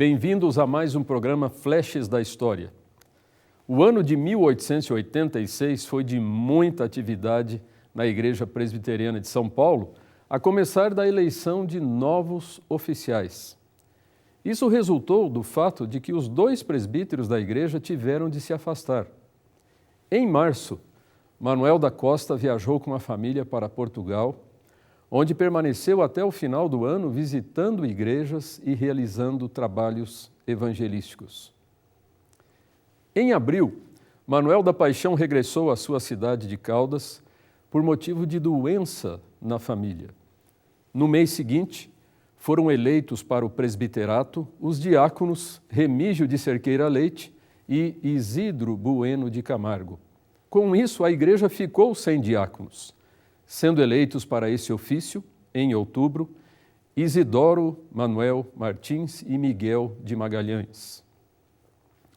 Bem-vindos a mais um programa Flashes da História. O ano de 1886 foi de muita atividade na Igreja Presbiteriana de São Paulo, a começar da eleição de novos oficiais. Isso resultou do fato de que os dois presbíteros da igreja tiveram de se afastar. Em março, Manuel da Costa viajou com a família para Portugal, onde permaneceu até o final do ano visitando igrejas e realizando trabalhos evangelísticos. Em abril, Manuel da Paixão regressou à sua cidade de Caldas por motivo de doença na família. No mês seguinte, foram eleitos para o presbiterato os diáconos Remígio de Cerqueira Leite e Isidro Bueno de Camargo. Com isso, a igreja ficou sem diáconos, sendo eleitos para esse ofício, em outubro, Isidoro Manuel Martins e Miguel de Magalhães.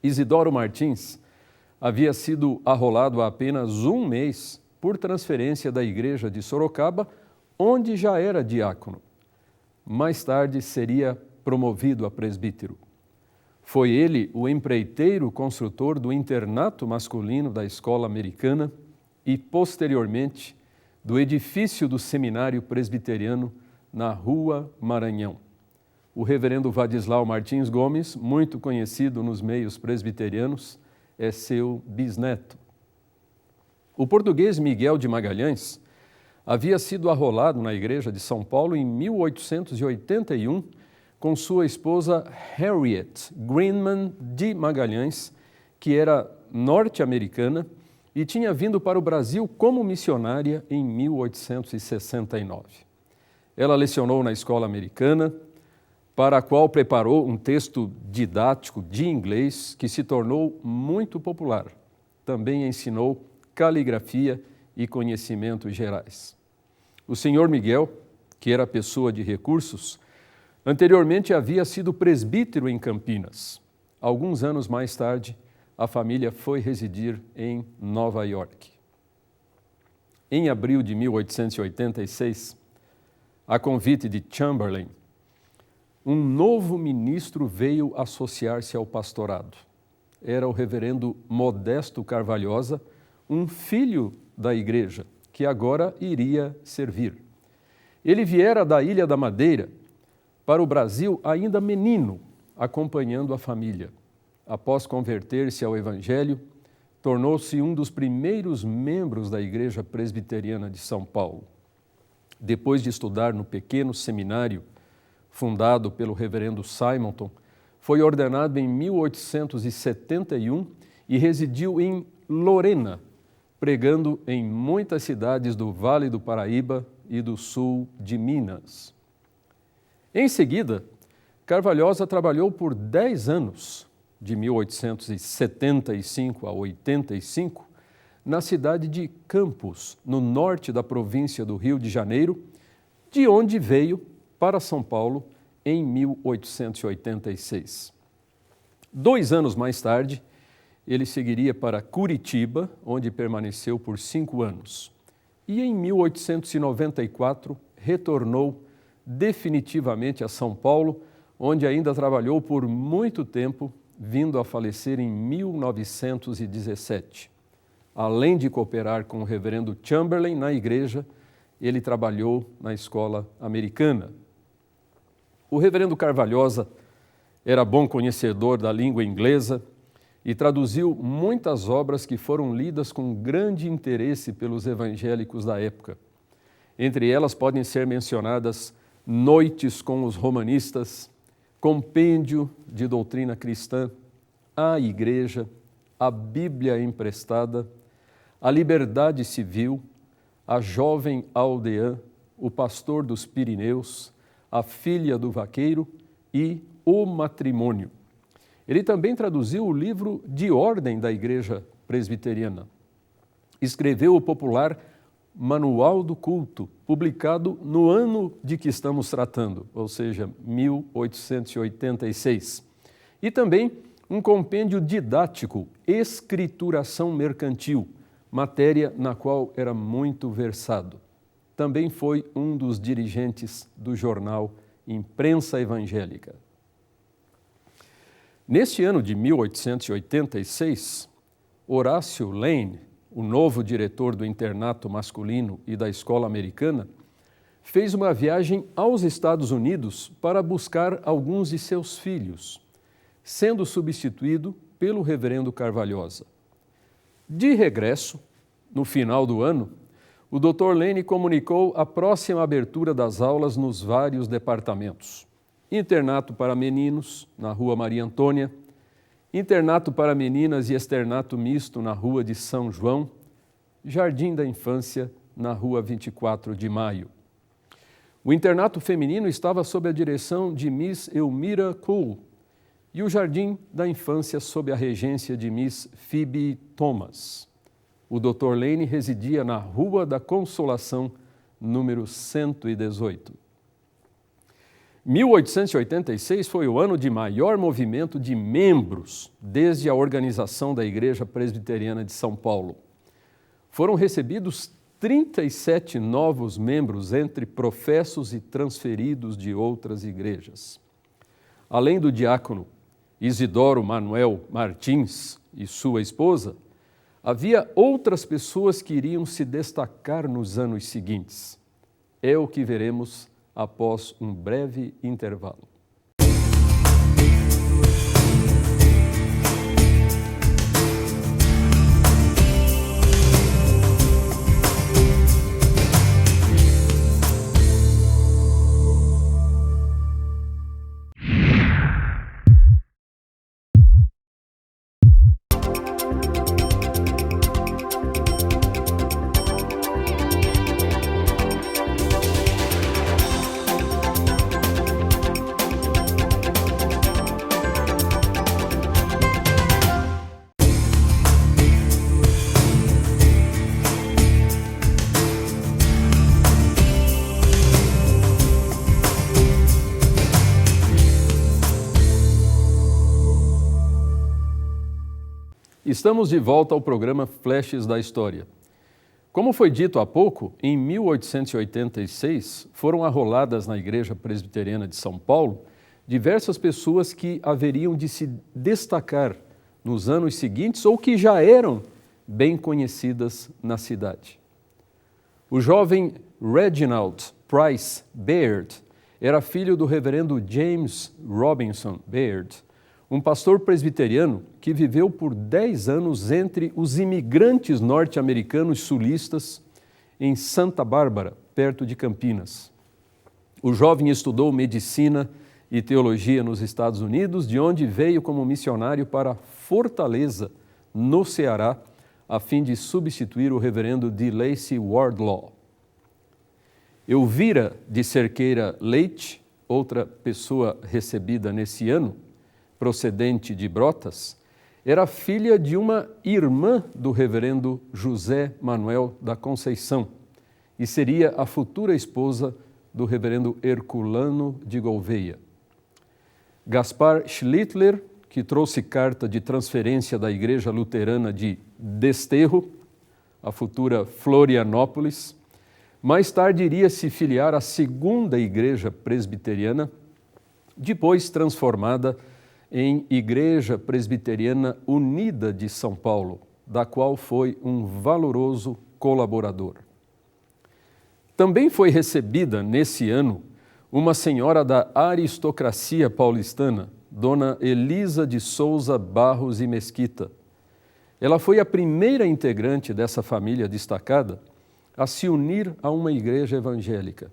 Isidoro Martins havia sido arrolado há apenas um mês por transferência da igreja de Sorocaba, onde já era diácono. Mais tarde seria promovido a presbítero. Foi ele o empreiteiro construtor do internato masculino da escola americana e, posteriormente, do edifício do seminário presbiteriano na Rua Maranhão. O reverendo Vadislau Martins Gomes, muito conhecido nos meios presbiterianos, é seu bisneto. O português Miguel de Magalhães havia sido arrolado na igreja de São Paulo em 1881 com sua esposa Harriet Greenman de Magalhães, que era norte-americana e tinha vindo para o Brasil como missionária em 1869. Ela lecionou na escola americana, para a qual preparou um texto didático de inglês que se tornou muito popular. Também ensinou caligrafia e conhecimentos gerais. O senhor Miguel, que era pessoa de recursos, anteriormente havia sido presbítero em Campinas. Alguns anos mais tarde, a família foi residir em Nova York. Em abril de 1886, a convite de Chamberlain, um novo ministro veio associar-se ao pastorado. Era o reverendo Modesto Carvalhosa, um filho da igreja, que agora iria servir. Ele viera da Ilha da Madeira para o Brasil ainda menino, acompanhando a família. Após converter-se ao Evangelho, tornou-se um dos primeiros membros da Igreja Presbiteriana de São Paulo. Depois de estudar no pequeno seminário fundado pelo reverendo Simonton, foi ordenado em 1871 e residiu em Lorena, pregando em muitas cidades do Vale do Paraíba e do sul de Minas. Em seguida, Carvalhosa trabalhou por 10 anos, de 1875 a 85, na cidade de Campos, no norte da província do Rio de Janeiro, de onde veio para São Paulo em 1886. 2 anos mais tarde, ele seguiria para Curitiba, onde permaneceu por 5 anos. E em 1894, retornou definitivamente a São Paulo, onde ainda trabalhou por muito tempo, vindo a falecer em 1917. Além de cooperar com o reverendo Chamberlain na igreja, ele trabalhou na escola americana. O reverendo Carvalhosa era bom conhecedor da língua inglesa e traduziu muitas obras que foram lidas com grande interesse pelos evangélicos da época. Entre elas podem ser mencionadas Noites com os Romanistas, Compêndio de Doutrina Cristã, a Igreja, a Bíblia Emprestada, a Liberdade Civil, a Jovem Aldeã, o Pastor dos Pirineus, a Filha do Vaqueiro e o Matrimônio. Ele também traduziu o livro de ordem da Igreja Presbiteriana. Escreveu o popular Manual do Culto, publicado no ano de que estamos tratando, ou seja, 1886. E também um compêndio didático, Escrituração Mercantil, matéria na qual era muito versado. Também foi um dos dirigentes do jornal Imprensa Evangélica. Neste ano de 1886, Horácio Lane, o novo diretor do internato masculino e da escola americana, fez uma viagem aos Estados Unidos para buscar alguns de seus filhos, sendo substituído pelo reverendo Carvalhosa. De regresso, no final do ano, o Dr. Lane comunicou a próxima abertura das aulas nos vários departamentos. Internato para meninos, na Rua Maria Antônia, internato para meninas e externato misto na Rua de São João, Jardim da Infância, na Rua 24 de Maio. O internato feminino estava sob a direção de Miss Elmira Cole e o Jardim da Infância sob a regência de Miss Phoebe Thomas. O Dr. Lane residia na Rua da Consolação, número 118. 1886 foi o ano de maior movimento de membros desde a organização da Igreja Presbiteriana de São Paulo. Foram recebidos 37 novos membros entre professos e transferidos de outras igrejas. Além do diácono Isidoro Manuel Martins e sua esposa, havia outras pessoas que iriam se destacar nos anos seguintes. É o que veremos após um breve intervalo. Estamos de volta ao programa Flashes da História. Como foi dito há pouco, em 1886 foram arroladas na Igreja Presbiteriana de São Paulo diversas pessoas que haveriam de se destacar nos anos seguintes ou que já eram bem conhecidas na cidade. O jovem Reginald Price Baird era filho do reverendo James Robinson Baird, um pastor presbiteriano que viveu por 10 anos entre os imigrantes norte-americanos sulistas em Santa Bárbara, perto de Campinas. O jovem estudou medicina e teologia nos Estados Unidos, de onde veio como missionário para Fortaleza, no Ceará, a fim de substituir o reverendo D. Lacey Wardlaw. Elvira de Cerqueira Leite, outra pessoa recebida nesse ano, procedente de Brotas, era filha de uma irmã do reverendo José Manuel da Conceição e seria a futura esposa do reverendo Herculano de Gouveia. Gaspar Schlittler, que trouxe carta de transferência da Igreja Luterana de Desterro, a futura Florianópolis, mais tarde iria se filiar à Segunda Igreja Presbiteriana, depois transformada em Igreja Presbiteriana Unida de São Paulo, da qual foi um valoroso colaborador. Também foi recebida nesse ano uma senhora da aristocracia paulistana, Dona Elisa de Souza Barros e Mesquita. Ela foi a primeira integrante dessa família destacada a se unir a uma igreja evangélica.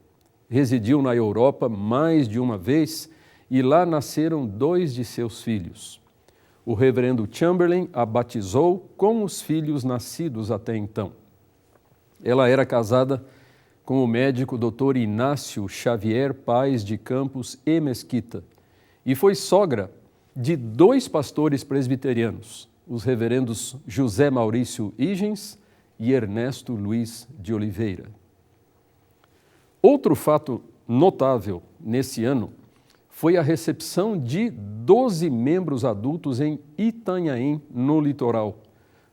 Residiu na Europa mais de uma vez e lá nasceram 2 de seus filhos. O reverendo Chamberlain a batizou com os filhos nascidos até então. Ela era casada com o médico Dr. Inácio Xavier Paes de Campos e Mesquita e foi sogra de 2 pastores presbiterianos, os reverendos José Maurício Higgins e Ernesto Luiz de Oliveira. Outro fato notável nesse ano foi a recepção de 12 membros adultos em Itanhaém, no litoral,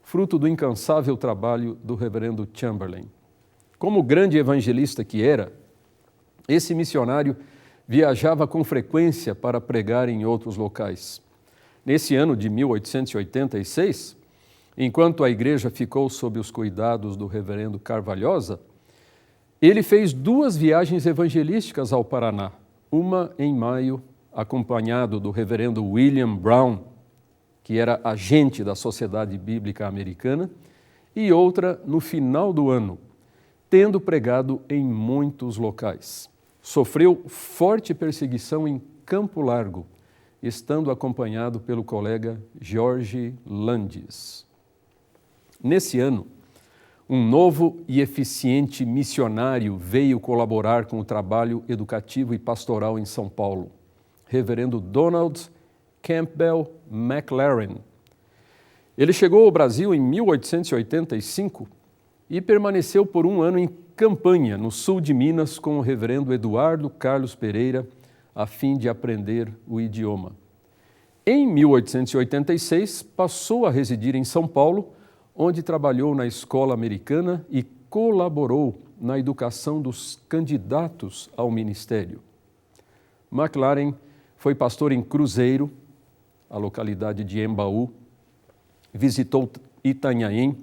fruto do incansável trabalho do reverendo Chamberlain. Como grande evangelista que era, esse missionário viajava com frequência para pregar em outros locais. Nesse ano de 1886, enquanto a igreja ficou sob os cuidados do reverendo Carvalhosa, ele fez 2 viagens evangelísticas ao Paraná, uma em maio, acompanhado do reverendo William Brown, que era agente da Sociedade Bíblica Americana, e outra no final do ano, tendo pregado em muitos locais. Sofreu forte perseguição em Campo Largo, estando acompanhado pelo colega Jorge Landes. Nesse ano, um novo e eficiente missionário veio colaborar com o trabalho educativo e pastoral em São Paulo, reverendo Donald Campbell McLaren. Ele chegou ao Brasil em 1885 e permaneceu por um ano em campanha, no sul de Minas, com o reverendo Eduardo Carlos Pereira, a fim de aprender o idioma. Em 1886, passou a residir em São Paulo, onde trabalhou na escola americana e colaborou na educação dos candidatos ao ministério. McLaren foi pastor em Cruzeiro, a localidade de Embaú, visitou Itanhaém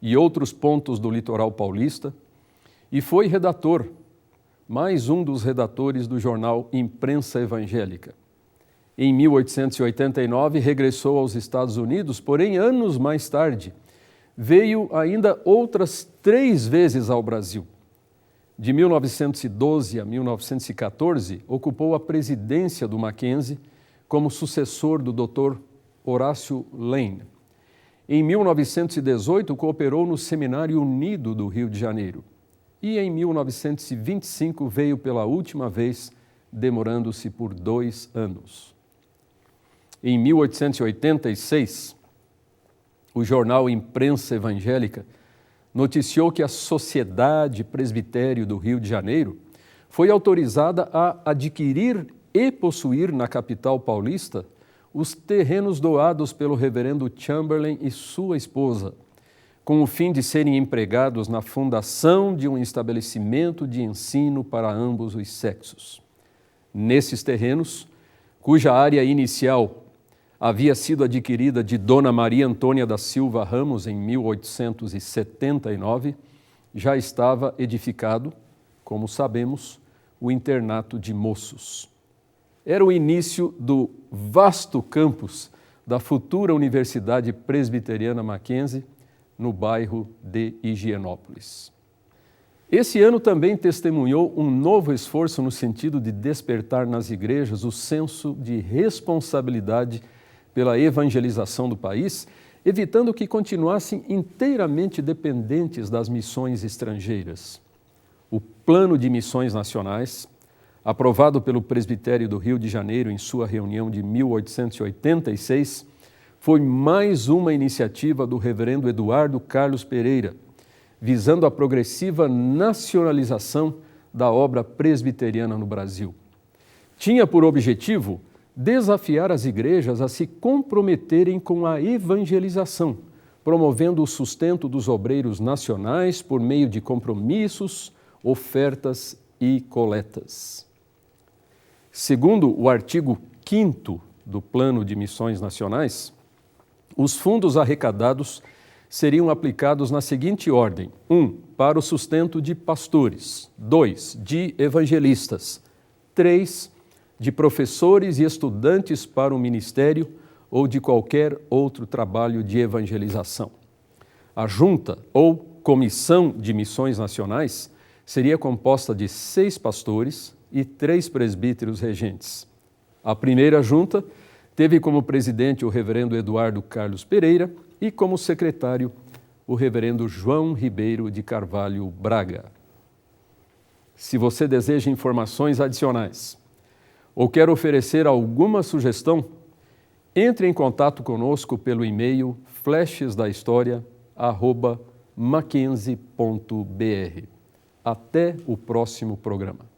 e outros pontos do litoral paulista e foi redator, mais um dos redatores do jornal Imprensa Evangélica. Em 1889, regressou aos Estados Unidos, porém, anos mais tarde, veio ainda outras 3 vezes ao Brasil. De 1912 a 1914, ocupou a presidência do Mackenzie como sucessor do Dr. Horácio Lane. Em 1918, cooperou no Seminário Unido do Rio de Janeiro. E em 1925 veio pela última vez, demorando-se por 2 anos. Em 1886, o jornal Imprensa Evangélica noticiou que a Sociedade Presbitério do Rio de Janeiro foi autorizada a adquirir e possuir na capital paulista os terrenos doados pelo reverendo Chamberlain e sua esposa, com o fim de serem empregados na fundação de um estabelecimento de ensino para ambos os sexos. Nesses terrenos, cuja área inicial havia sido adquirida de Dona Maria Antônia da Silva Ramos em 1879, já estava edificado, como sabemos, o internato de moços. Era o início do vasto campus da futura Universidade Presbiteriana Mackenzie, no bairro de Higienópolis. Esse ano também testemunhou um novo esforço no sentido de despertar nas igrejas o senso de responsabilidade pela evangelização do país, evitando que continuassem inteiramente dependentes das missões estrangeiras. O Plano de Missões Nacionais, aprovado pelo Presbitério do Rio de Janeiro em sua reunião de 1886, foi mais uma iniciativa do reverendo Eduardo Carlos Pereira, visando a progressiva nacionalização da obra presbiteriana no Brasil. Tinha por objetivo desafiar as igrejas a se comprometerem com a evangelização, promovendo o sustento dos obreiros nacionais por meio de compromissos, ofertas e coletas. Segundo o artigo 5º do Plano de Missões Nacionais, os fundos arrecadados seriam aplicados na seguinte ordem: 1. Para o sustento de pastores. 2. De evangelistas. 3. De professores e estudantes para o ministério ou de qualquer outro trabalho de evangelização. A junta ou comissão de missões nacionais seria composta de 6 pastores e 3 presbíteros regentes. A primeira junta teve como presidente o reverendo Eduardo Carlos Pereira e como secretário o reverendo João Ribeiro de Carvalho Braga. Se você deseja informações adicionais ou quer oferecer alguma sugestão, entre em contato conosco pelo e-mail flechesdahistoria@mackenzie.br. Até o próximo programa.